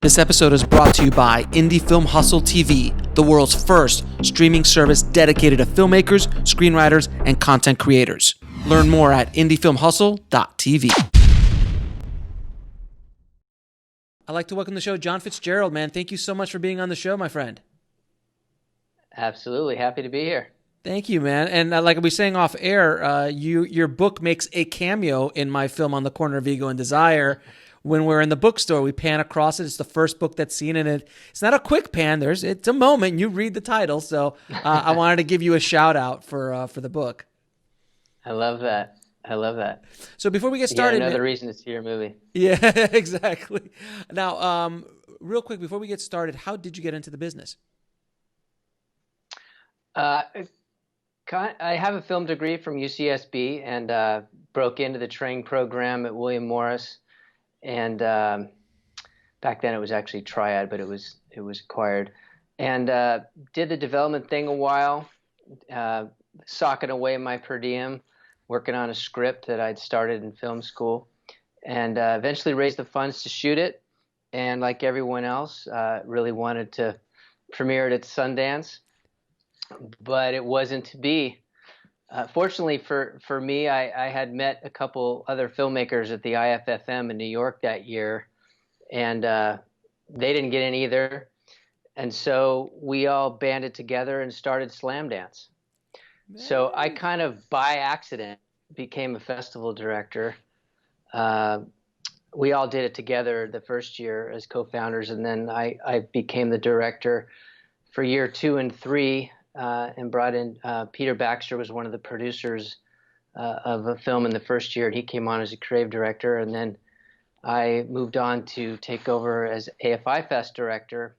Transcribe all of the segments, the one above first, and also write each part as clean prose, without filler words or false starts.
This episode is brought to you by Indie Film Hustle TV, the world's first streaming service dedicated to filmmakers, screenwriters, and content creators. Learn more at indiefilmhustle.tv. I'd like to welcome to the show John Fitzgerald, man. Thank you so much for being on the show, my friend. Absolutely. Happy to be here. Thank you, man. And like I was saying off air, your book makes a cameo in my film On the Corner of Ego and Desire. When we're in the bookstore, we pan across it. It's the first book that's seen in it. It's not a quick pan. It's a moment. You read the title. So I wanted to give you a shout out for the book. I love that. So before we get started, another reason to see your movie. Yeah, exactly. Now, real quick, before we get started, how did you get into the business? I have a film degree from UCSB and broke into the training program at William Morris. And back then it was actually Triad, but it was acquired. And did the development thing a while, socking away my per diem, working on a script that I'd started in film school, and eventually raised the funds to shoot it. And like everyone else, really wanted to premiere it at Sundance, but it wasn't to be. Fortunately for me, I had met a couple other filmmakers at the IFFM in New York that year, and they didn't get in either. And so we all banded together and started Slam Dance. So I kind of by accident became a festival director. We all did it together the first year as co-founders, and then I became the director for year 2 and 3. And brought in Peter Baxter was one of the producers of a film in the first year, and he came on as a creative director. And then I moved on to take over as AFI Fest director,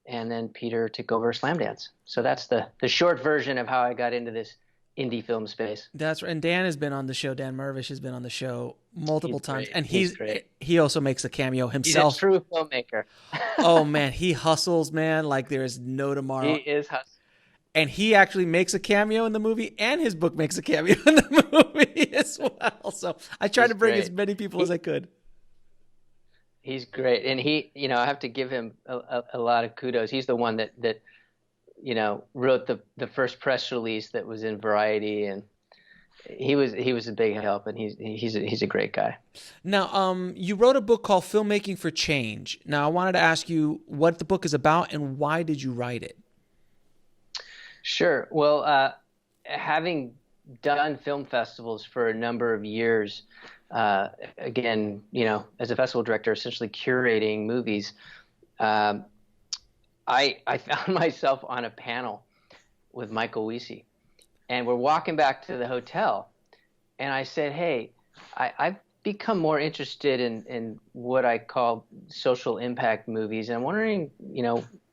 and then Peter took over Slamdance. So that's the short version of how I got into this indie film space. That's right. And Dan has been on the show. Dan Mervish has been on the show multiple times, and he also makes a cameo himself. He's a true filmmaker. Oh man, he hustles, man. Like there is no tomorrow. He is hustling. And he actually makes a cameo in the movie, and his book makes a cameo in the movie as well. So I tried to bring as many people as I could. He's great. And I have to give him a lot of kudos. He's the one that wrote the first press release that was in Variety, and he was a big help, and he's a great guy. Now, you wrote a book called Filmmaking for Change. Now, I wanted to ask you what the book is about and why did you write it? Sure. Well, having done film festivals for a number of years, again, as a festival director, essentially curating movies, I found myself on a panel with Michael Wiese, and we're walking back to the hotel, and I said, "Hey, I've become more interested in what I call social impact movies, and I'm wondering,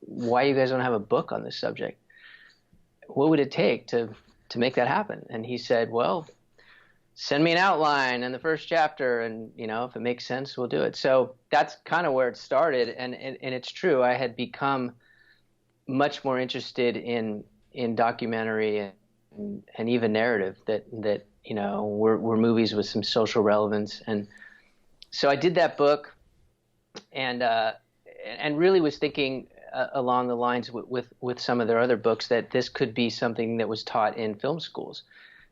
why you guys don't have a book on this subject. What would it take to make that happen?" And he said, "Well, send me an outline and the first chapter, and if it makes sense, we'll do it." So that's kind of where it started, and it's true. I had become much more interested in documentary and even narrative that were movies with some social relevance, and so I did that book, and really was thinking along the lines with some of their other books that this could be something that was taught in film schools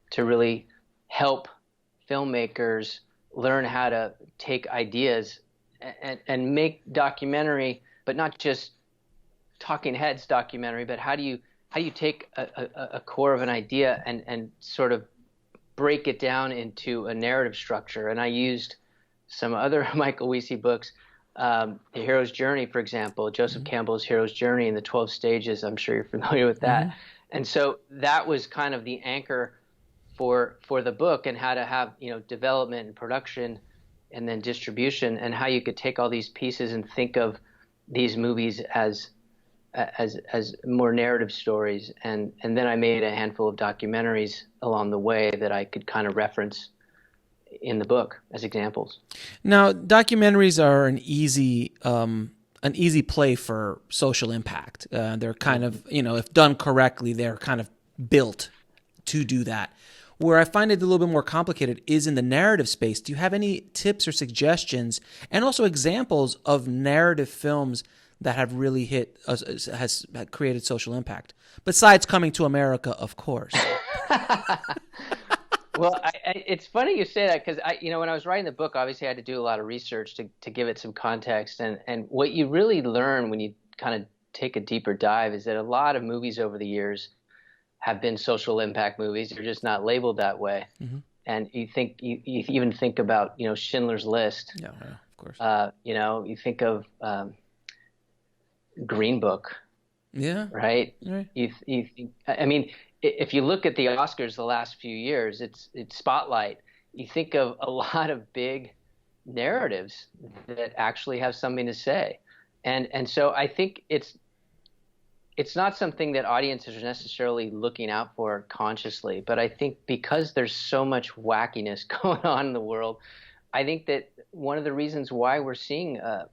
to really help filmmakers learn how to take ideas and make documentary, but not just talking heads documentary, but how do you take a core of an idea and sort of break it down into a narrative structure. And I used some other Michael Wiese books, The Hero's Journey, for example, Joseph Campbell's Hero's Journey and the 12 Stages. I'm sure you're familiar with that. Mm-hmm. And so that was kind of the anchor for the book, and how to have, development and production and then distribution, and how you could take all these pieces and think of these movies as more narrative stories. And then I made a handful of documentaries along the way that I could kind of reference in the book as examples. Now, documentaries are an easy play for social impact. They're kind of, if done correctly, they're kind of built to do that. Where I find it a little bit more complicated is in the narrative space. Do you have any tips or suggestions, and also examples of narrative films that have really has created social impact, besides Coming to America, of course? Well, it's funny you say that, because when I was writing the book, obviously I had to do a lot of research to give it some context, and what you really learn when you kind of take a deeper dive is that a lot of movies over the years have been social impact movies. They're just not labeled that way. Mm-hmm. And you even think about Schindler's List. Yeah, of course. You think of Green Book. Yeah. Right. I mean, if you look at the Oscars the last few years, it's Spotlight. You think of a lot of big narratives that actually have something to say, and so I think it's not something that audiences are necessarily looking out for consciously. But I think because there's so much wackiness going on in the world, I think that one of the reasons why we're seeing a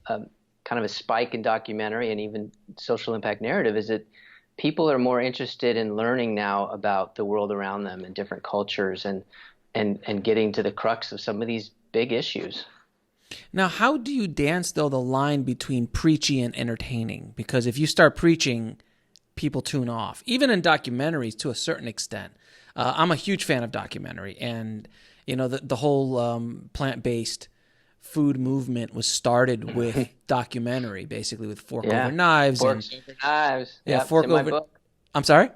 kind of a spike in documentary and even social impact narrative is that people are more interested in learning now about the world around them and different cultures and getting to the crux of some of these big issues. Now, how do you dance, though, the line between preachy and entertaining? Because if you start preaching, people tune off, even in documentaries to a certain extent. I'm a huge fan of documentary, and the whole plant-based food movement was started with documentary, basically with Fork Over Knives. Forks Over Knives. Yeah, yep, Fork in my Over. book. I'm sorry?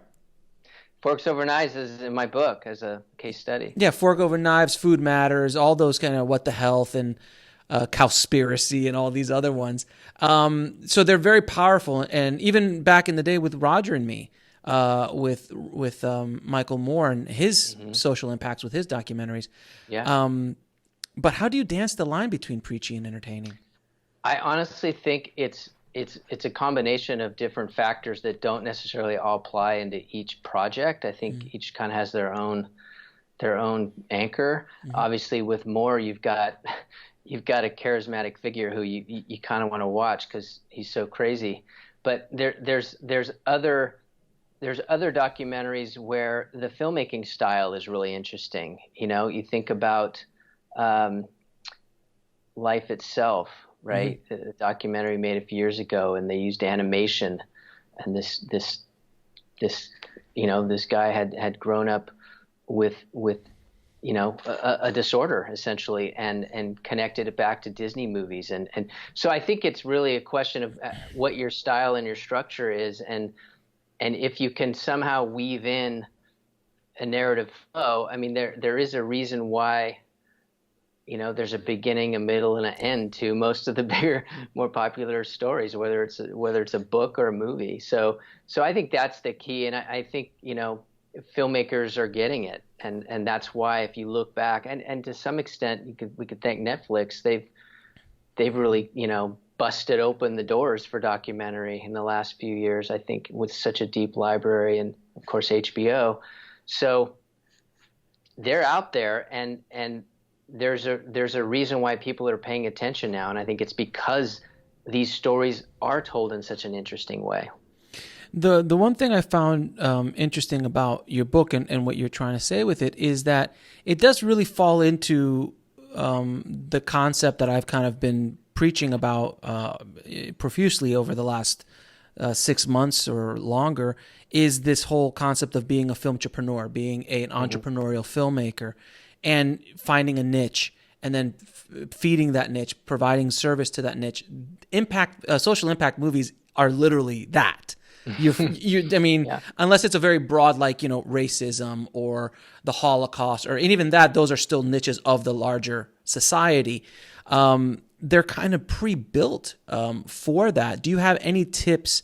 Forks Over Knives is in my book as a case study. Yeah, Fork Over Knives, Food Matters, all those kind of What the Health and Cowspiracy and all these other ones. So they're very powerful. And even back in the day with Roger and Me, with Michael Moore and his social impacts with his documentaries. Yeah. But how do you dance the line between preachy and entertaining? I honestly think it's a combination of different factors that don't necessarily all apply into each project. I think each kind of has their own anchor. Obviously, with Moore, you've got a charismatic figure who you kind of want to watch because he's so crazy. But there's other documentaries where the filmmaking style is really interesting. You think about Life Itself, right? The documentary made a few years ago, and they used animation, and this guy had grown up with a disorder essentially, and connected it back to Disney movies, and so I think it's really a question of what your style and your structure is, and if you can somehow weave in a narrative flow. I mean, there is a reason why there's a beginning, a middle, and an end to most of the bigger, more popular stories, whether it's a book or a movie. So I think that's the key, and I think filmmakers are getting it, and that's why if you look back, and to some extent we could thank Netflix. They've really busted open the doors for documentary in the last few years. I think with such a deep library, and of course HBO. So they're out there, and there's a reason why people are paying attention now, and I think it's because these stories are told in such an interesting way. The one thing I found interesting about your book and what you're trying to say with it is that it does really fall into the concept that I've kind of been preaching about profusely over the last 6 months or longer, is this whole concept of being a filmtrepreneur, being an entrepreneurial filmmaker, and finding a niche and then feeding that niche, providing service to that niche. Social impact movies are literally that. Unless it's a very broad, like, racism or the Holocaust, and even that, those are still niches of the larger society. They're kind of pre-built for that. Do you have any tips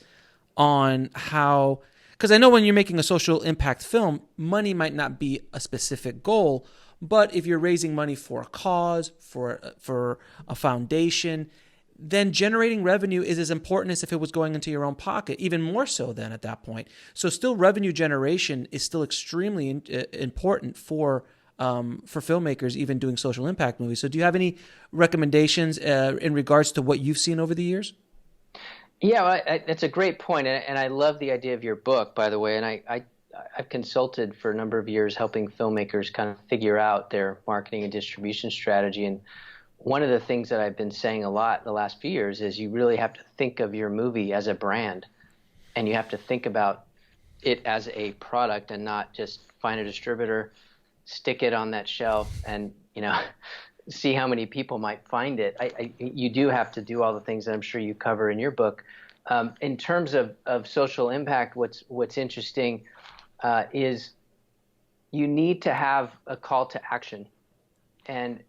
on how, because I know when you're making a social impact film, money might not be a specific goal, but if you're raising money for a cause, for a foundation, then generating revenue is as important as if it was going into your own pocket, even more so than at that point. So still, revenue generation is still extremely important for filmmakers, even doing social impact movies. So do you have any recommendations in regards to what you've seen over the years? Yeah, that's a great point, and I love the idea of your book, by the way. And I've consulted for a number of years helping filmmakers kind of figure out their marketing and distribution strategy. And one of the things that I've been saying a lot the last few years is you really have to think of your movie as a brand, and you have to think about it as a product and not just find a distributor, stick it on that shelf, and see how many people might find it. You do have to do all the things that I'm sure you cover in your book. In terms of social impact, what's interesting is you need to have a call to action. And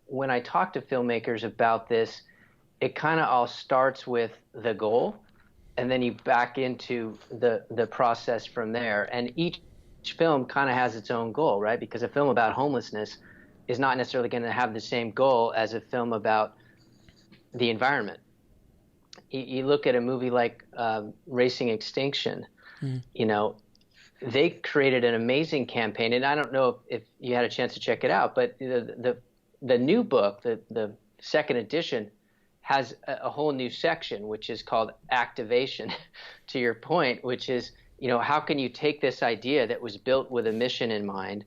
when I talk to filmmakers about this, it kind of all starts with the goal, and then you back into the process from there. And each film kind of has its own goal, right? Because a film about homelessness is not necessarily going to have the same goal as a film about the environment. You look at a movie like Racing Extinction, they created an amazing campaign, and I don't know if you had a chance to check it out, but the new book, the second edition, has a whole new section, which is called Activation, to your point, which is, how can you take this idea that was built with a mission in mind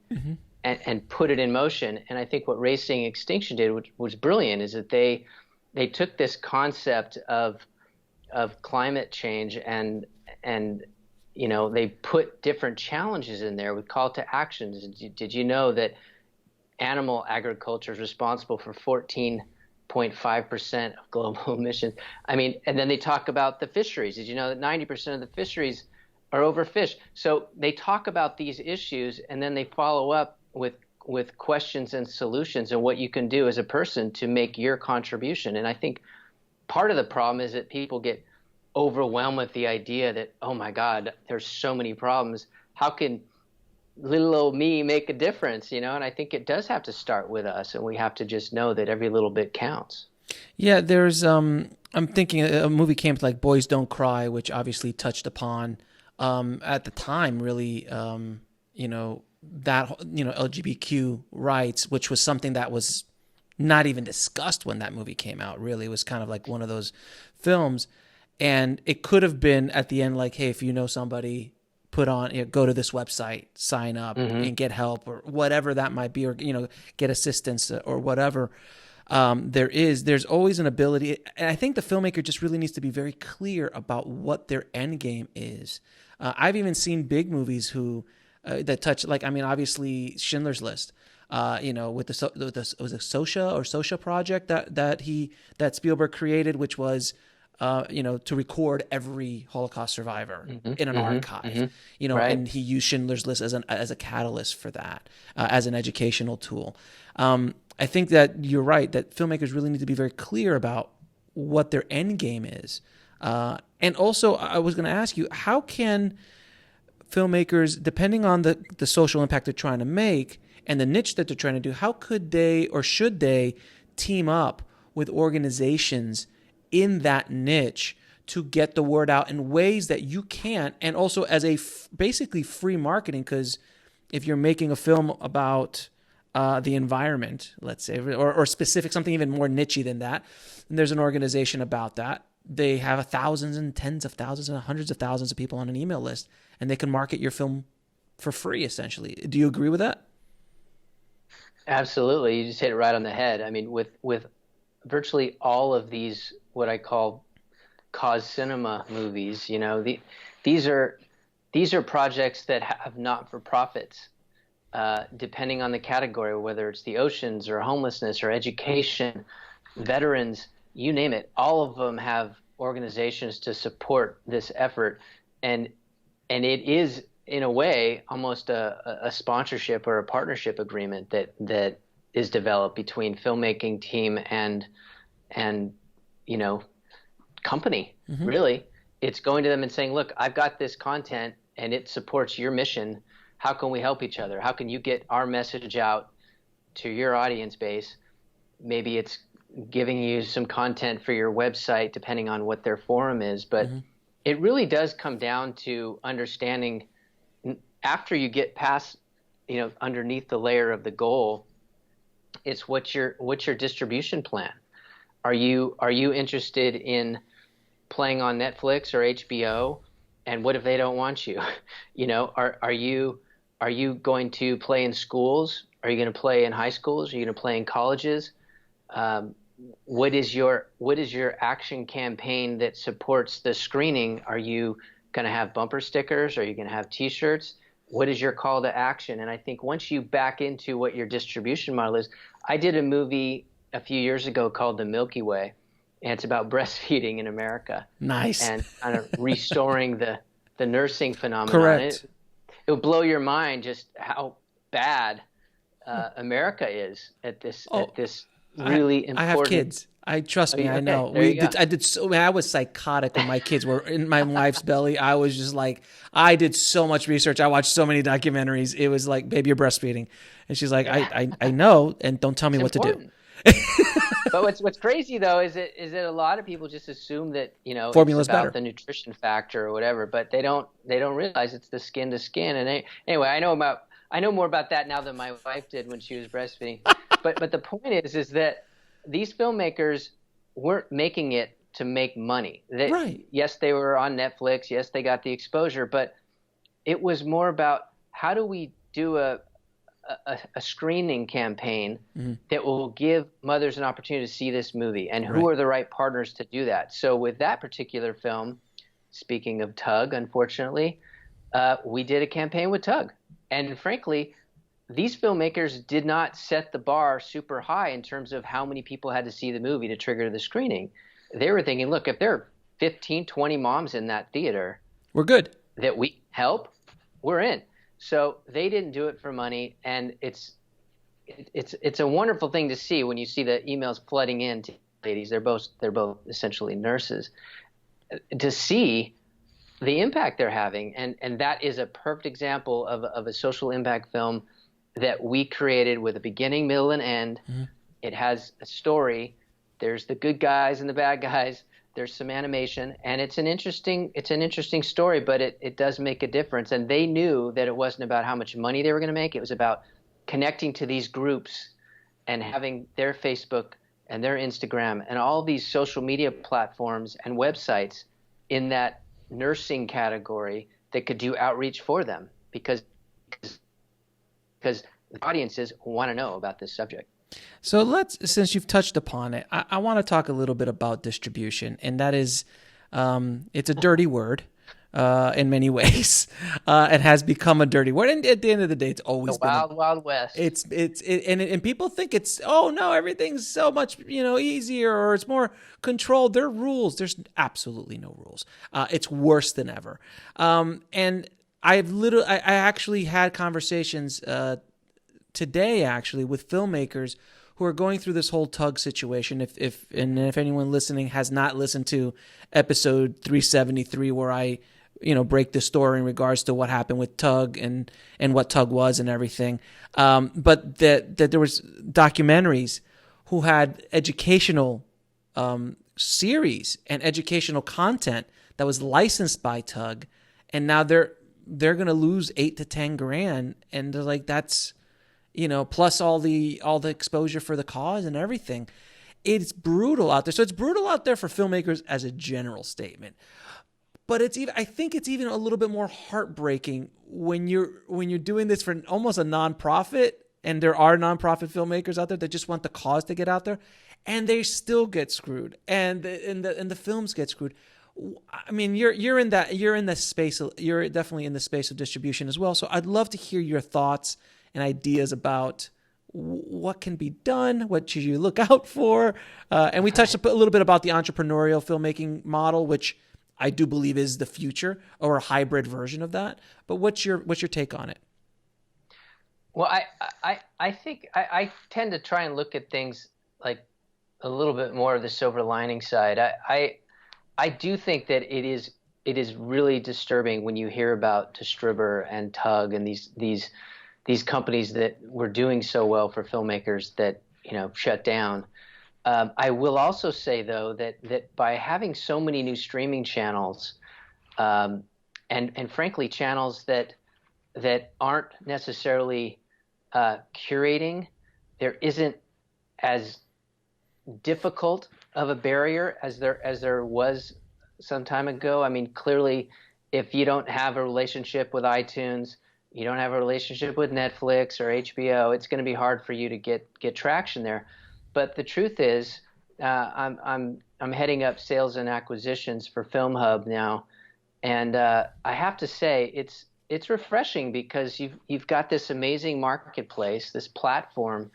and put it in motion? And I think what Racing Extinction did, which was brilliant, is that they took this concept of climate change and they put different challenges in there with call to actions. Did you know that animal agriculture is responsible for 14.5% of global emissions? I mean, and then they talk about the fisheries. Did you know that 90% of the fisheries are overfished? So they talk about these issues, and then they follow up with questions and solutions and what you can do as a person to make your contribution. And I think part of the problem is that people get overwhelmed with the idea that, oh my God, there's so many problems. How can little old me make a difference? And I think it does have to start with us, and we have to just know that every little bit counts. Yeah, there's I'm thinking a movie came like Boys Don't Cry, which obviously touched upon at the time really that LGBTQ rights, which was something that was not even discussed when that movie came out. Really, it was kind of like one of those films, and it could have been at the end like, hey, if you know somebody, put on, go to this website, sign up and get help or whatever that might be, or get assistance or whatever. There's always an ability, and I think the filmmaker just really needs to be very clear about what their end game is. I've even seen big movies who that touch, like, I mean, obviously Schindler's List, with the was it Sosha project that Spielberg created, which was to record every Holocaust survivor in an archive, right. And he used Schindler's List as a catalyst for that, as an educational tool. I think that you're right, that filmmakers really need to be very clear about what their end game is. And also, I was going to ask you, how can filmmakers, depending on the social impact they're trying to make and the niche that they're trying to do, how could they or should they team up with organizations in that niche to get the word out in ways that you can't, and also as a basically free marketing? Because if you're making a film about the environment, let's say, or specific, something even more niche than that, and there's an organization about that, they have thousands and tens of thousands and hundreds of thousands of people on an email list, and they can market your film for free, essentially. Do you agree with that? Absolutely. You just hit it right on the head. I mean, with virtually all of these, what I call cause cinema movies, these are projects that have not-for-profits, depending on the category, whether it's the oceans or homelessness or education, veterans, you name it. All of them have organizations to support this effort, and it is, in a way, almost a sponsorship or a partnership agreement that is developed between filmmaking team and company. Really, it's going to them and saying, look, I've got this content and it supports your mission. How can we help each other? How can you get our message out to your audience base? Maybe it's giving you some content for your website, depending on what their forum is. But it really does come down to understanding, after you get past, underneath the layer of the goal, it's what's your distribution plan? Are you interested in playing on Netflix or HBO And what if they don't want you? Are you going to play in schools? Are you going to play in high schools? Are you going to play in colleges? What is your action campaign that supports the screening? Are you going to have bumper stickers? Are you going to have T-shirts? What is your call to action? And I think once you back into what your distribution model is, I did a movie a few years ago called The Milky Way, and it's about breastfeeding in America. Nice. And kind of restoring the nursing phenomenon. Correct. It will blow your mind just how bad America is at this really important. I have kids. Trust me, I know. I was psychotic when my kids were in my wife's belly. I was just like, I did so much research. I watched so many documentaries. It was like, baby, you're breastfeeding. And she's like, I know, and don't tell me what to do. But what's crazy though is that a lot of people just assume that formula's it's about better, the nutrition factor or whatever, but they don't realize it's the skin to skin. And anyway, I know more about that now than my wife did when she was breastfeeding. but the point is that these filmmakers weren't making it to make money. Right. Yes, they were on Netflix. Yes, they got the exposure, but it was more about how do we do a screening campaign that will give mothers an opportunity to see this movie, and who are the right partners to do that. So with that particular film, speaking of Tug, unfortunately, we did a campaign with Tug. And frankly, these filmmakers did not set the bar super high in terms of how many people had to see the movie to trigger the screening. They were thinking, look, if there are 15, 20 moms in that theater, we're good. That we help, we're in. So they didn't do it for money, and it's a wonderful thing to see when you see the emails flooding in to ladies. They're both essentially nurses, to see the impact they're having, and that is a perfect example of a social impact film that we created with a beginning, middle, and end. It has a story. There's the good guys and the bad guys. There's some animation, and it's an interesting story, but it does make a difference. And they knew that it wasn't about how much money they were going to make. It was about connecting to these groups and having their Facebook and their Instagram and all these social media platforms and websites in that nursing category that could do outreach for them, because the audiences want to know about this subject. So since you've touched upon it, I want to talk a little bit about distribution, and that is, it's a dirty word in many ways. It has become a dirty word, and at the end of the day, it's always been wild west. And people think it's, oh no, everything's so much easier, or it's more controlled. There are rules. There's absolutely no rules. It's worse than ever. And I actually had conversations today, actually, with filmmakers who are going through this whole Tug situation. If anyone listening has not listened to episode 373, where I break the story in regards to what happened with Tug and what Tug was and everything, but that there was documentaries who had educational series and educational content that was licensed by Tug, and now they're going to lose $8 to $10,000, and they're like, that's plus all the exposure for the cause and everything. It's brutal out there. So it's brutal out there for filmmakers as a general statement. But I think it's even a little bit more heartbreaking when you're doing this for almost a nonprofit, and there are nonprofit filmmakers out there that just want the cause to get out there, and they still get screwed, and the films get screwed. I mean, you're in the space. You're definitely in the space of distribution as well. So I'd love to hear your thoughts and ideas about what can be done, what should you look out for, and we touched a little bit about the entrepreneurial filmmaking model, which I do believe is the future, or a hybrid version of that. But what's your take on it? Well, I think I tend to try and look at things like a little bit more of the silver lining side. I do think that it is really disturbing when you hear about Distributor and Tug and these companies that were doing so well for filmmakers that shut down. I will also say though that by having so many new streaming channels, and frankly channels that aren't necessarily curating, there isn't as difficult of a barrier as there was some time ago. I mean, clearly if you don't have a relationship with iTunes, you don't have a relationship with Netflix or HBO, it's going to be hard for you to get traction there. But the truth is, I'm heading up sales and acquisitions for FilmHub now, and I have to say it's refreshing because you've got this amazing marketplace, this platform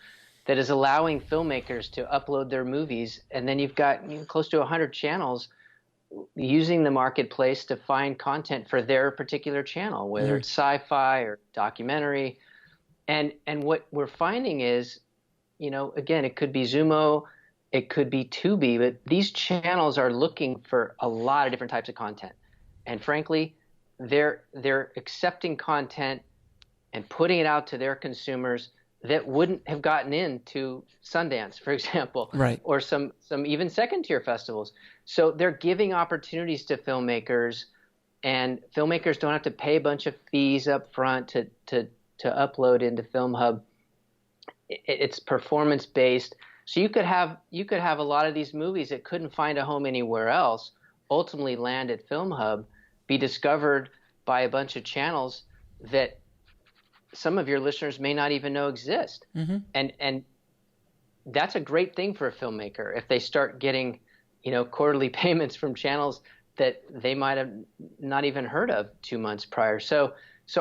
that is allowing filmmakers to upload their movies, and then you've got close to 100 channels using the marketplace to find content for their particular channel, whether it's sci-fi or documentary. And what we're finding is, again, it could be Zumo, it could be Tubi, but these channels are looking for a lot of different types of content. And frankly, they're accepting content and putting it out to their consumers that wouldn't have gotten into Sundance, for example, right, or some even second-tier festivals. So they're giving opportunities to filmmakers, and filmmakers don't have to pay a bunch of fees up front to upload into FilmHub. It's performance-based. So you could have a lot of these movies that couldn't find a home anywhere else ultimately land at FilmHub, be discovered by a bunch of channels that some of your listeners may not even know exist. Mm-hmm. And that's a great thing for a filmmaker if they start getting, quarterly payments from channels that they might have not even heard of 2 months prior. So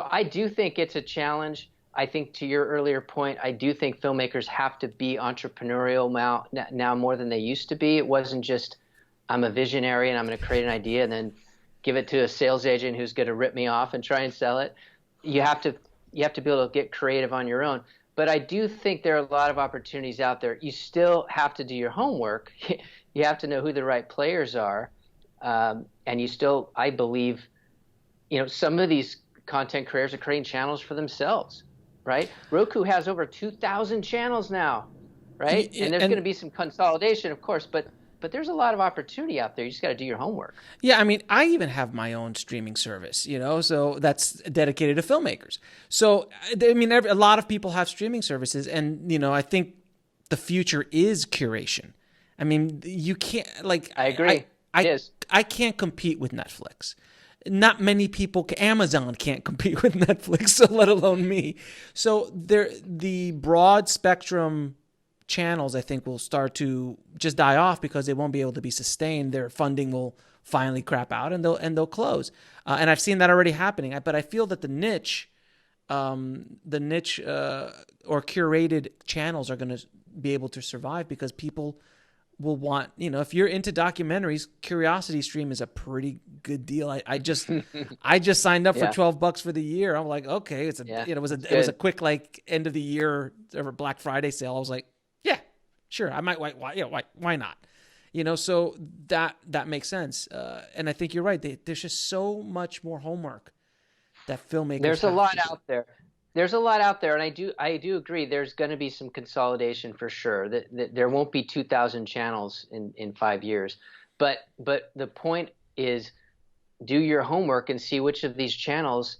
I do think it's a challenge. I think, to your earlier point, I do think filmmakers have to be entrepreneurial now more than they used to be. It wasn't just, I'm a visionary and I'm going to create an idea and then give it to a sales agent who's going to rip me off and try and sell it. You have to be able to get creative on your own. But I do think there are a lot of opportunities out there. You still have to do your homework. You have to know who the right players are. And you still, I believe, some of these content creators are creating channels for themselves, right? Roku has over 2,000 channels now, right? And there's going to be some consolidation, of course, but there's a lot of opportunity out there. You just got to do your homework. Yeah, I mean, I even have my own streaming service, so that's dedicated to filmmakers. So, I mean, a lot of people have streaming services, and, I think the future is curation. I mean, you can't, I agree. I can't compete with Netflix. Not many people, Amazon can't compete with Netflix, so let alone me. So the broad spectrum channels, I think, will start to just die off because they won't be able to be sustained. Their funding will finally crap out, and they'll close. And I've seen that already happening. But I feel that the niche or curated channels are going to be able to survive because people will want, if you're into documentaries, Curiosity Stream is a pretty good deal. I just signed up for $12 for the year. I'm like, okay, it was a quick end of the year or Black Friday sale. I was like, yeah, sure, I might. Why not? So that makes sense. And I think you're right. There's just so much more homework that filmmakers. There's a lot out there. There's a lot out there, and I do agree. There's going to be some consolidation for sure. That there won't be 2,000 channels in 5 years, but the point is, do your homework and see which of these channels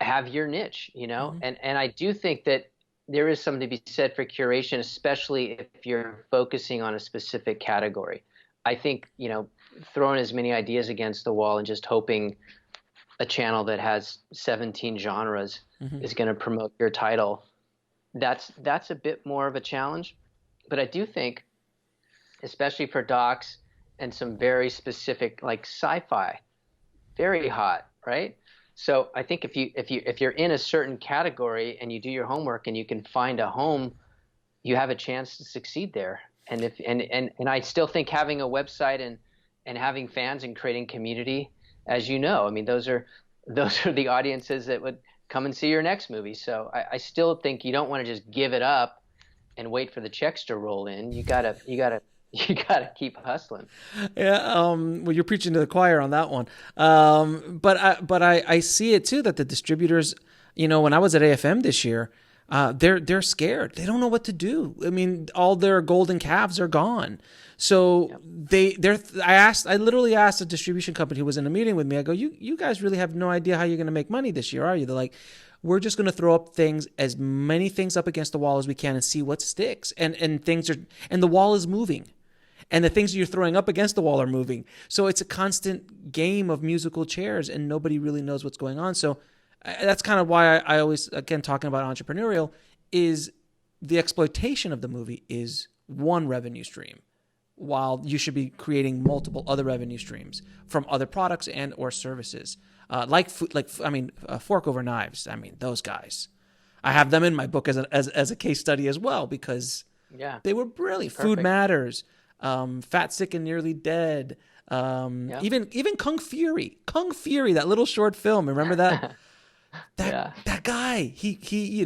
have your niche. Mm-hmm. And I do think that there is something to be said for curation, especially if you're focusing on a specific category. I think throwing as many ideas against the wall and just hoping a channel that has 17 genres mm-hmm. is going to promote your title, that's a bit more of a challenge. But I do think, especially for docs and some very specific, like sci-fi, very hot, right? So I think if you're in a certain category and you do your homework and you can find a home, you have a chance to succeed there. And I still think having a website and having fans and creating community, as you know, I mean, those are the audiences that would come and see your next movie. So I still think you don't want to just give it up and wait for the checks to roll in. You gotta keep hustling. Yeah. Well, you're preaching to the choir on that one. But I see it too, that the distributors, when I was at AFM this year, they're scared. They don't know what to do. I mean, all their golden calves are gone. So I literally asked a distribution company who was in a meeting with me, I go, you guys really have no idea how you're going to make money this year, are you? They're like, we're just going to throw up as many things up against the wall as we can and see what sticks. And the wall is moving. and the things you're throwing up against the wall are moving. So it's a constant game of musical chairs, and nobody really knows what's going on. So that's kind of why I always, again, talking about Entrepreneurial, is the exploitation of the movie is one revenue stream, while you should be creating multiple other revenue streams from other products and or services, like Fork Over Knives. I mean, those guys, I have them in my book as a case study as well, because they were brilliant. Perfect. Food Matters, Fat, Sick, and Nearly Dead, even Kung Fury, that little short film. Remember that? That guy, he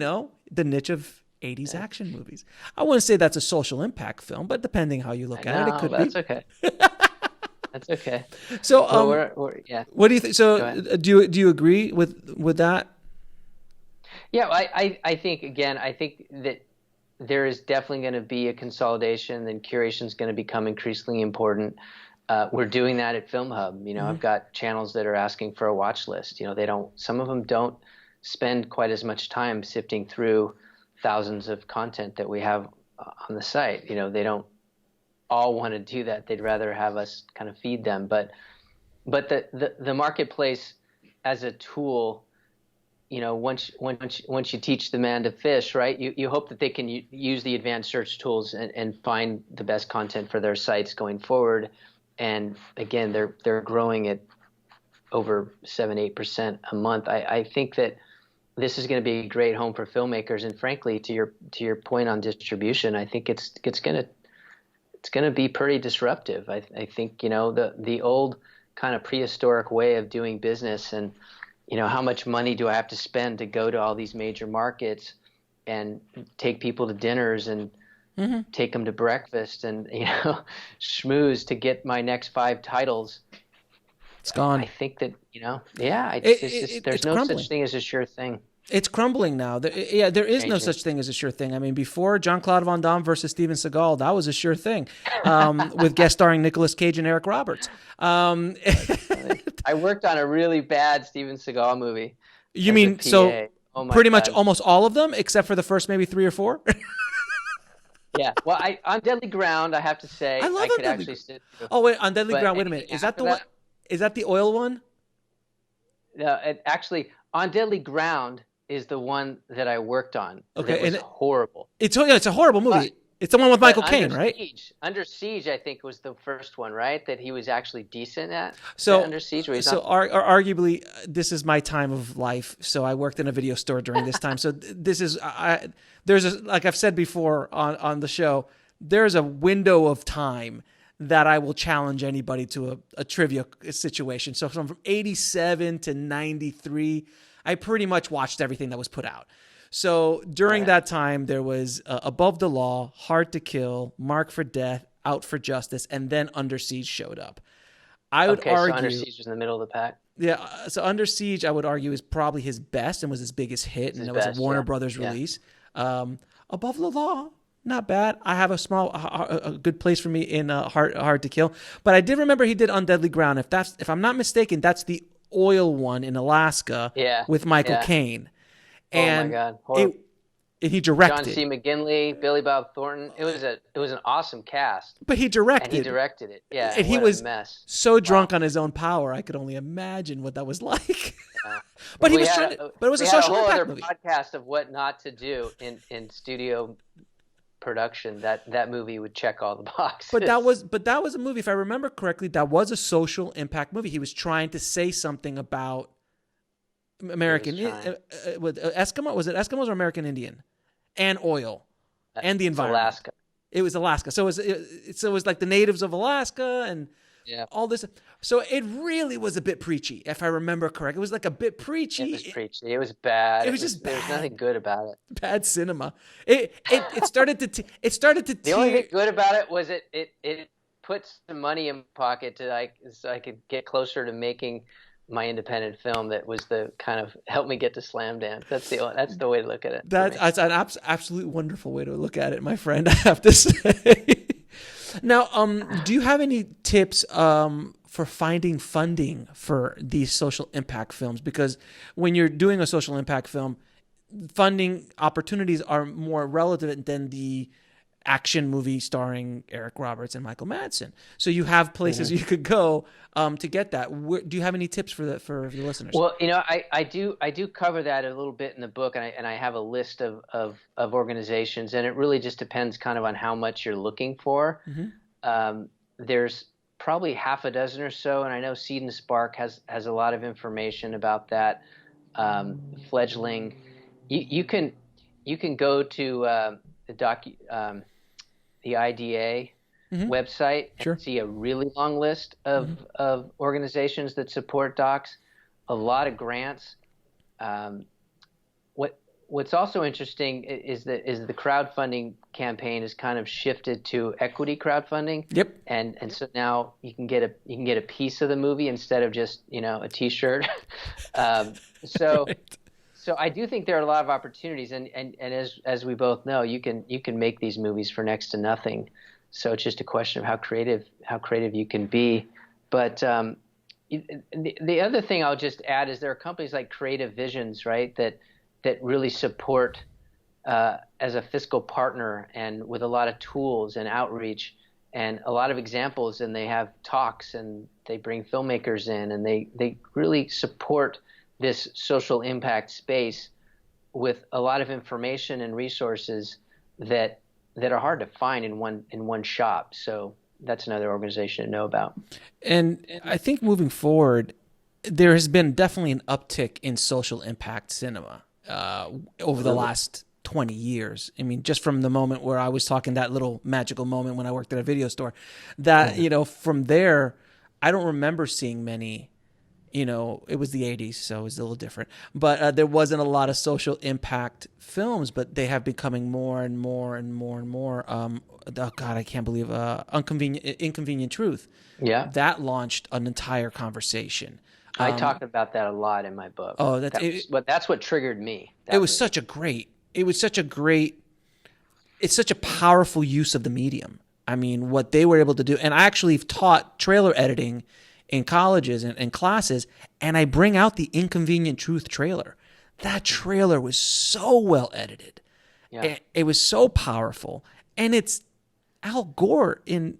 the niche of 80s action movies. I wouldn't say that's a social impact film, but depending how you look at it could be. That's okay. That's okay. So, what do you think? So, do you agree with that? Yeah, I think that there is definitely going to be a consolidation, and curation is going to become increasingly important. We're doing that at Film Hub. I've got channels that are asking for a watch list. Some of them don't spend quite as much time sifting through thousands of content that we have on the site. They don't all want to do that. They'd rather have us kind of feed them. But the marketplace as a tool, once you teach the man to fish, right? You hope that they can use the advanced search tools and find the best content for their sites going forward. And again, they're growing at over 7-8% a month. I think that this is going to be a great home for filmmakers, and frankly, to your point on distribution, I think it's going to be pretty disruptive. I think the old kind of prehistoric way of doing business, and how much money do I have to spend to go to all these major markets and take people to dinners and take them to breakfast and schmooze to get my next 5 titles. It's gone. I think that there's no crumbling. such thing as a sure thing. It's crumbling now. There is no such thing as a sure thing. I mean, before Jean-Claude Van Damme versus Steven Seagal, that was a sure thing, with guest starring Nicolas Cage and Eric Roberts. I worked on a really bad Steven Seagal movie. You mean so? Pretty much almost all of them, except for the first maybe 3 or 4. Yeah. Well, on Deadly Ground, I have to say, I could actually sit through. Oh wait, on Deadly Ground. Wait a minute. Is that the one? Is that the oil one? No, actually, on Deadly Ground is the one that I worked on. Okay, it was horrible. It's a horrible movie. It's the one with Michael Caine, right? Under Siege, I think, was the first one, right? That he was actually decent at. So Under Siege, arguably, this is my time of life. So I worked in a video store during this time. So this is like I've said before on the show, there's a window of time that I will challenge anybody to a trivia situation. So from 87 to 93, I pretty much watched everything that was put out. So during that time, there was Above the Law, Hard to Kill, Marked for Death, Out for Justice, and then Under Siege showed up. I would argue, so Under Siege was in the middle of the pack. Yeah, so Under Siege, I would argue, is probably his best and was his biggest hit, and it was a Warner Brothers release. Above the Law, not bad. I have a good place for me in Hard to Kill, but I did remember he did On Deadly Ground. If I'm not mistaken, that's the oil one in Alaska with Michael Caine. And oh my God! And he directed. John C. McGinley, Billy Bob Thornton. It was an awesome cast. But he directed. And he directed it. Yeah. And he was a mess. So drunk on his own power, I could only imagine what that was like. Yeah. But he was trying to. But it was a social impact movie. Podcast of what not to do in studio production. That movie would check all the boxes. But that was a movie, if I remember correctly, that was a social impact movie. He was trying to say something about American with Eskimo. Was it Eskimos or American Indian? And oil and the environment. Alaska. It was Alaska. So it was like the natives of Alaska and all this. So it really was a bit preachy, if I remember correct. It was like a bit preachy. It was preachy. It was bad. It was just bad. There was nothing good about it. Bad cinema. It started to The only thing good about it was it put some money in my pocket so I could get closer to making my independent film. That was the kind of helped me get to Slam Dance. That's the way to look at it. That's an absolute wonderful way to look at it, my friend. I have to say. Now, do you have any tips for finding funding for these social impact films? Because when you're doing a social impact film, funding opportunities are more relevant than the action movie starring Eric Roberts and Michael Madsen. So you have places you could go to get that. Do you have any tips for the listeners? Well, I do cover that a little bit in the book, and I have a list of organizations, and it really just depends kind of on how much you're looking for. There's probably half a dozen or so, and I know Seed and Spark has a lot of information about that. Fledgling, you can go to the IDA website and see a really long list of organizations that support docs, a lot of grants. What's also interesting is the crowdfunding campaign has kind of shifted to equity crowdfunding. Yep. And so now you can get a piece of the movie instead of just a T-shirt. So I do think there are a lot of opportunities, and as we both know, you can make these movies for next to nothing. So it's just a question of how creative you can be. But the other thing I'll just add is there are companies like Creative Visions, right, that really support as a fiscal partner and with a lot of tools and outreach and a lot of examples, and they have talks and they bring filmmakers in, and they really support this social impact space with a lot of information and resources that are hard to find in one shop. So that's another organization to know about. And I think moving forward, there has been definitely an uptick in social impact cinema over the last 20 years. I mean, just from the moment where I was talking, that little magical moment when I worked at a video store, that, from there, I don't remember seeing many, it was the 80s, so it was a little different, but there wasn't a lot of social impact films, but they have becoming more and more and more and more. Oh God, I can't believe Inconvenient Truth. Yeah. That launched an entire conversation. I talk about that a lot in my book. Oh, that's what triggered me. It's such a powerful use of the medium. I mean, what they were able to do. And I actually taught trailer editing in colleges and classes, and I bring out the Inconvenient Truth trailer. That trailer was so well edited. Yeah. It was so powerful. And it's Al Gore in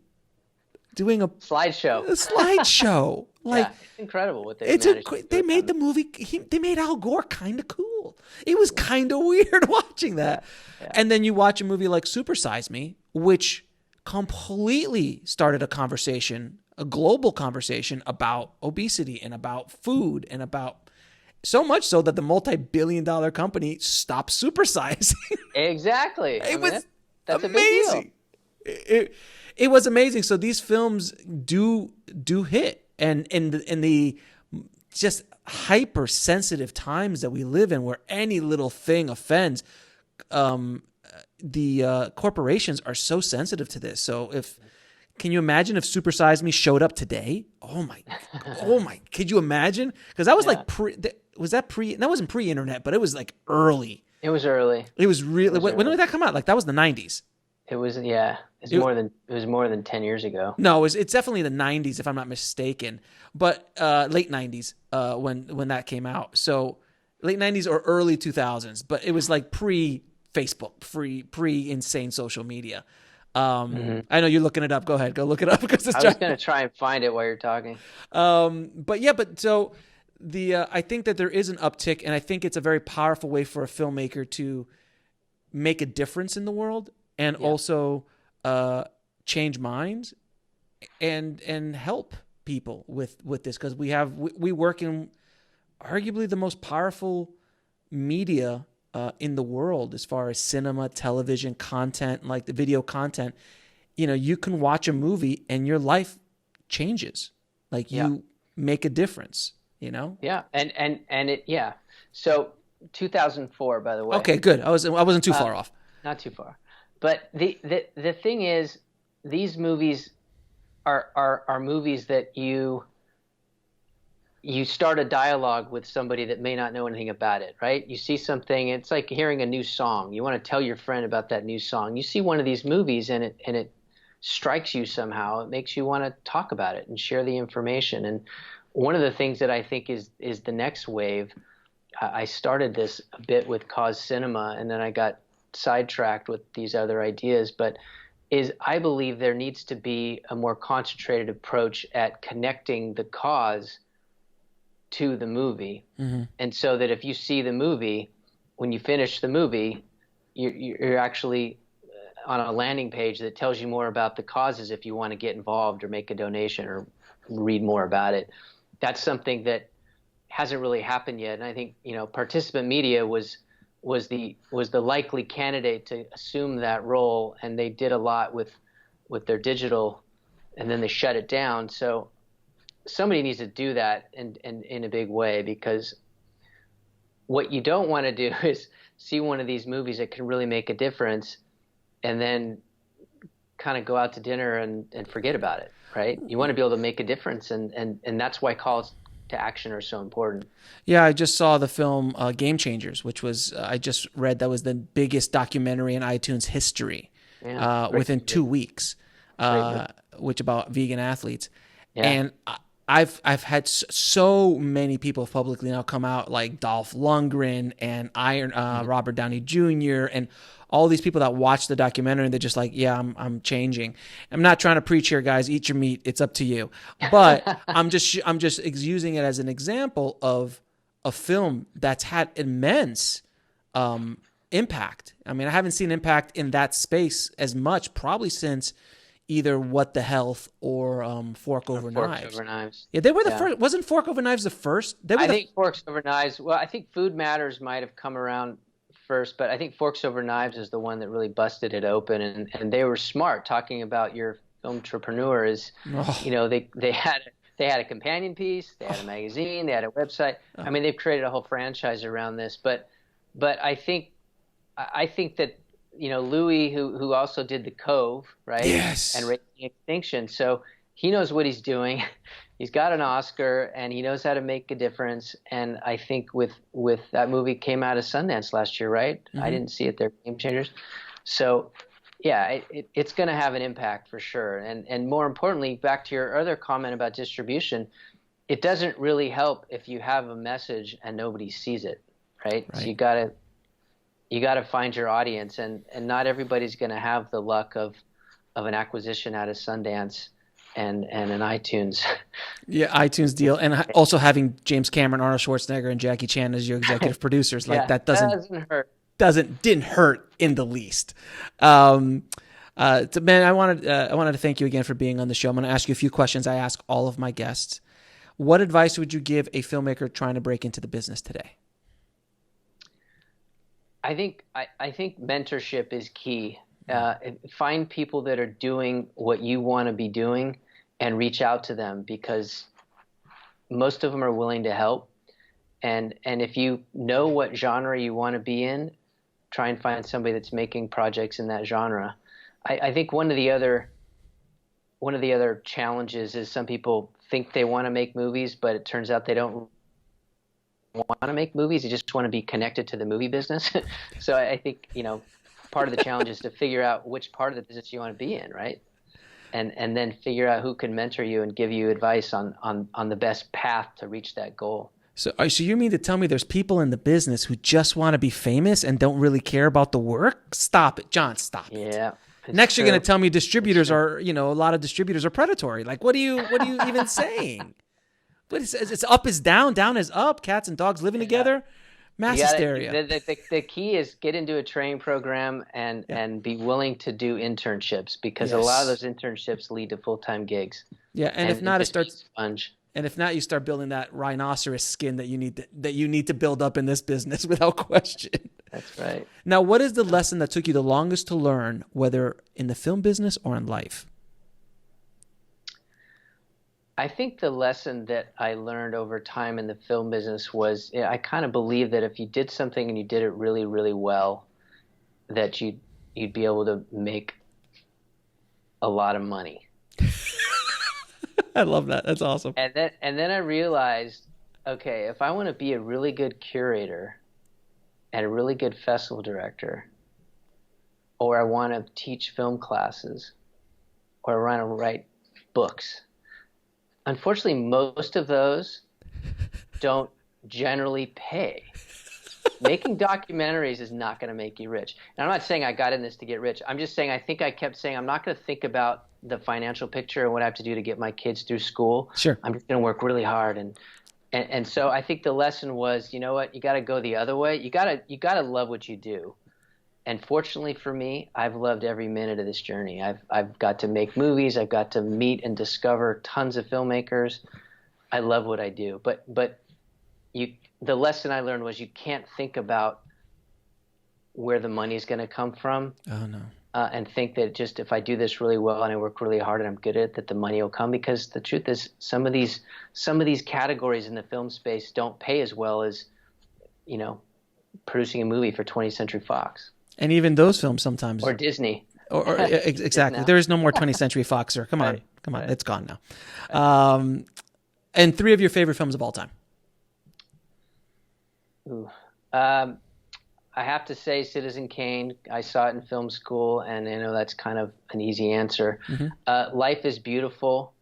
doing a slideshow. Like, it's incredible what they they made the movie. They made Al Gore kind of cool. It was kind of weird watching that. Yeah. And then you watch a movie like Super Size Me, which completely started a global conversation about obesity and about food and about so much so that the multi-billion-dollar company stopped supersizing. Exactly. That's amazing. A big deal. It was amazing. So these films do hit. And in the just hypersensitive times that we live in, where any little thing offends, the corporations are so sensitive to this. So can you imagine if Super Size Me showed up today? Oh my! Could you imagine? Because that was that wasn't pre-internet, but it was like early. It was early. It was really. When did that come out? Like that was the 90s. It was It was more than 10 years ago. No, it's definitely the 90s if I'm not mistaken, but late 90s when that came out. So late 90s or early 2000s, but it was like pre-Facebook, pre insane social media. I know you're looking it up. Go ahead, go look it up because I was going to try and find it while you're talking. So I think that there is an uptick, and I think it's a very powerful way for a filmmaker to make a difference in the world and also change minds and help people with this, because we work in arguably the most powerful media in the world as far as cinema, television content, like the video content. You can watch a movie and your life changes. Like you make a difference. Yeah, and it So 2004, by the way. Okay, good. I wasn't too far off. Not too far. But the thing is, these movies are movies that you start a dialogue with somebody that may not know anything about it, right? You see something, it's like hearing a new song. You want to tell your friend about that new song. You see one of these movies and it strikes you somehow. It makes you want to talk about it and share the information. And one of the things that I think is the next wave, I started this a bit with Cause Cinema, and then I got sidetracked with these other ideas, but is I believe there needs to be a more concentrated approach at connecting the cause to the movie. And so that if you see the movie, when you finish the movie, you're actually on a landing page that tells you more about the causes if you want to get involved or make a donation or read more about it. That's something that hasn't really happened yet. And I think, participant media was the likely candidate to assume that role, and they did a lot with their digital, and then they shut it down. So somebody needs to do that in a big way, because what you don't want to do is see one of these movies that can really make a difference and then kind of go out to dinner and forget about it, right? You want to be able to make a difference, and that's why calls to action are so important. Yeah, I just saw the film Game Changers, which was, I just read that was the biggest documentary in iTunes history within 2 weeks, which about vegan athletes. Yeah. And I've had so many people publicly now come out, like Dolph Lundgren and Robert Downey Jr. and all these people that watch the documentary, and they're just like, yeah, I'm changing. I'm not trying to preach here, guys. Eat your meat. It's up to you. But I'm just using it as an example of a film that's had immense impact. I mean, I haven't seen impact in that space as much probably since either What the Health or Fork Over Knives. Forks Over Knives. Yeah, they were the first. Wasn't Fork Over Knives the first? I think Forks Over Knives. Well, I think Food Matters might have come around first, but I think Forks Over Knives is the one that really busted it open, and they were smart talking about your Filmtrepreneur is, they had a companion piece, they had a magazine, they had a website. I mean, they've created a whole franchise around this, but I think that Louis, who also did The Cove, right? Yes. And Raising Extinction, so he knows what he's doing. He's got an Oscar, and he knows how to make a difference. And I think with that movie came out of Sundance last year, right? I didn't see it there, Game Changers. So, yeah, it's going to have an impact for sure. And more importantly, back to your other comment about distribution, it doesn't really help if you have a message and nobody sees it, right? So you got to find your audience, and not everybody's going to have the luck of an acquisition out of Sundance and an iTunes. Yeah, iTunes deal, and also having James Cameron, Arnold Schwarzenegger, and Jackie Chan as your executive producers, like that doesn't hurt. Didn't hurt in the least. Man, I wanted to thank you again for being on the show. I'm going to ask you a few questions I ask all of my guests. What advice would you give a filmmaker trying to break into the business today? I think mentorship is key. Find people that are doing what you want to be doing and reach out to them, because most of them are willing to help. And if you know what genre you want to be in, try and find somebody that's making projects in that genre. I think one of the other challenges is some people think they want to make movies, but it turns out they don't want to make movies. They just want to be connected to the movie business. So I think, part of the challenge is to figure out which part of the business you want to be in, right? And then figure out who can mentor you and give you advice on the best path to reach that goal. So you mean to tell me there's people in the business who just want to be famous and don't really care about the work? Stop it, John, stop it. Yeah. Next, you're going to tell me distributors are, a lot of distributors are predatory. Like, what are you even saying? But it's up is down, down is up. Cats and dogs living together. Mass hysteria. The key is get into a training program and be willing to do internships, because a lot of those internships lead to full-time gigs. Yeah, and if not, it starts sponge. And if not, you start building that rhinoceros skin that you need to build up in this business without question. That's right. Now, what is the lesson that took you the longest to learn, whether in the film business or in life? I think the lesson that I learned over time in the film business was, I kind of believe that if you did something and you did it really, really well, that you'd be able to make a lot of money. I love that. That's awesome. And then I realized, okay, if I want to be a really good curator and a really good festival director, or I want to teach film classes, or I want to write books, unfortunately, most of those don't generally pay. Making documentaries is not going to make you rich. And I'm not saying I got in this to get rich. I'm just saying I think I kept saying I'm not going to think about the financial picture and what I have to do to get my kids through school. Sure. I'm just going to work really hard. And so I think the lesson was, you know what, you got to go the other way. You got to love what you do. And fortunately for me, I've loved every minute of this journey. I've got to make movies. I've got to meet and discover tons of filmmakers. I love what I do. But the lesson I learned was you can't think about where the money's going to come from. Oh no. And think that just if I do this really well and I work really hard and I'm good at it, that the money will come. Because the truth is, some of these categories in the film space don't pay as well as, producing a movie for 20th Century Fox. And even those films sometimes. Or Disney. Or exactly. There is no more 20th Century Fox, sir. Come on. Right. It's gone now. And 3 of your favorite films of all time. Ooh. I have to say Citizen Kane. I saw it in film school, and I know that's kind of an easy answer. Mm-hmm. Life is Beautiful,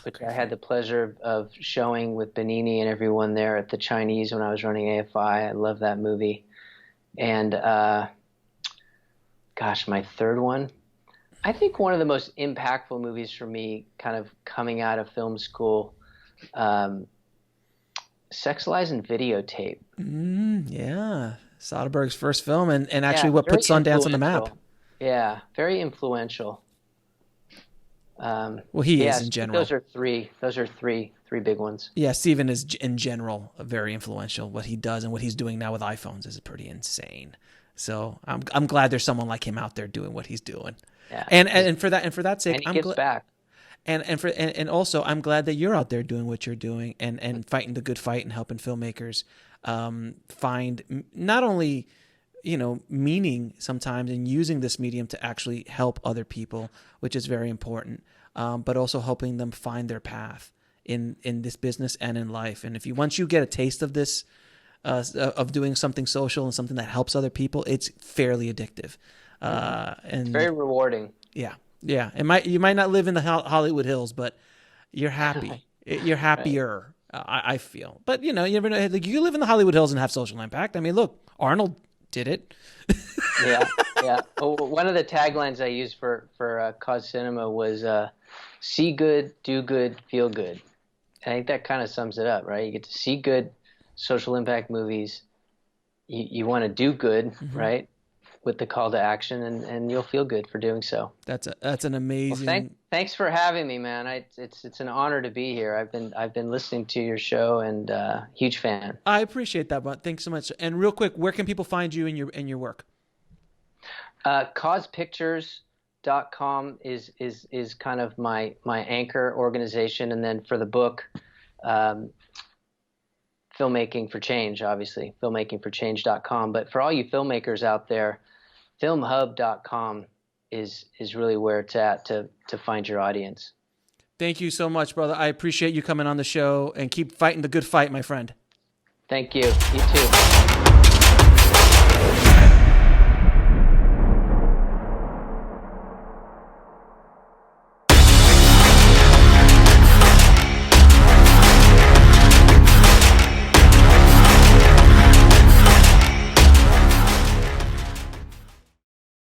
which I had the pleasure of showing with Benini and everyone there at the Chinese when I was running AFI. I love that movie. And my third one, I think one of the most impactful movies for me kind of coming out of film school, Sex, Lies, and Videotape. Yeah. Soderbergh's first film and actually what put Sundance on the map. Yeah, very influential. Well, he is in general. Those are three big ones. Yeah, Steven is in general very influential. What he does and what he's doing now with iPhones is pretty insane. So I'm glad there's someone like him out there doing what he's doing. Yeah. And for that sake, and he gives back. And also I'm glad that you're out there doing what you're doing and fighting the good fight and helping filmmakers find not only, meaning sometimes in using this medium to actually help other people, which is very important, but also helping them find their path in this business and in life. And once you get a taste of this, of doing something social and something that helps other people, it's fairly addictive. And it's very rewarding. Yeah. Yeah. You might not live in the Hollywood Hills, but you're happy. You're happier. Right. I feel, but you never know. Like, you live in the Hollywood Hills and have social impact. I mean, look, Arnold did it. Yeah. Well, one of the taglines I used for Cause Cinema was "See good, do good, feel good." And I think that kind of sums it up, right? You get to see good social impact movies. You want to do good, mm-hmm. right? With the call to action, and you'll feel good for doing so. That's an amazing. Well, thanks for having me, man. It's an honor to be here. I've been listening to your show and huge fan. I appreciate that, but thanks so much. And real quick, where can people find you and your work? causepictures.com is kind of my anchor organization, and then for the book, Filmmaking for Change, obviously, filmmakingforchange.com. But for all you filmmakers out there, filmhub.com is really where it's at to find your audience. Thank you so much, brother. I appreciate you coming on the show, and keep fighting the good fight, my friend. Thank you. You too.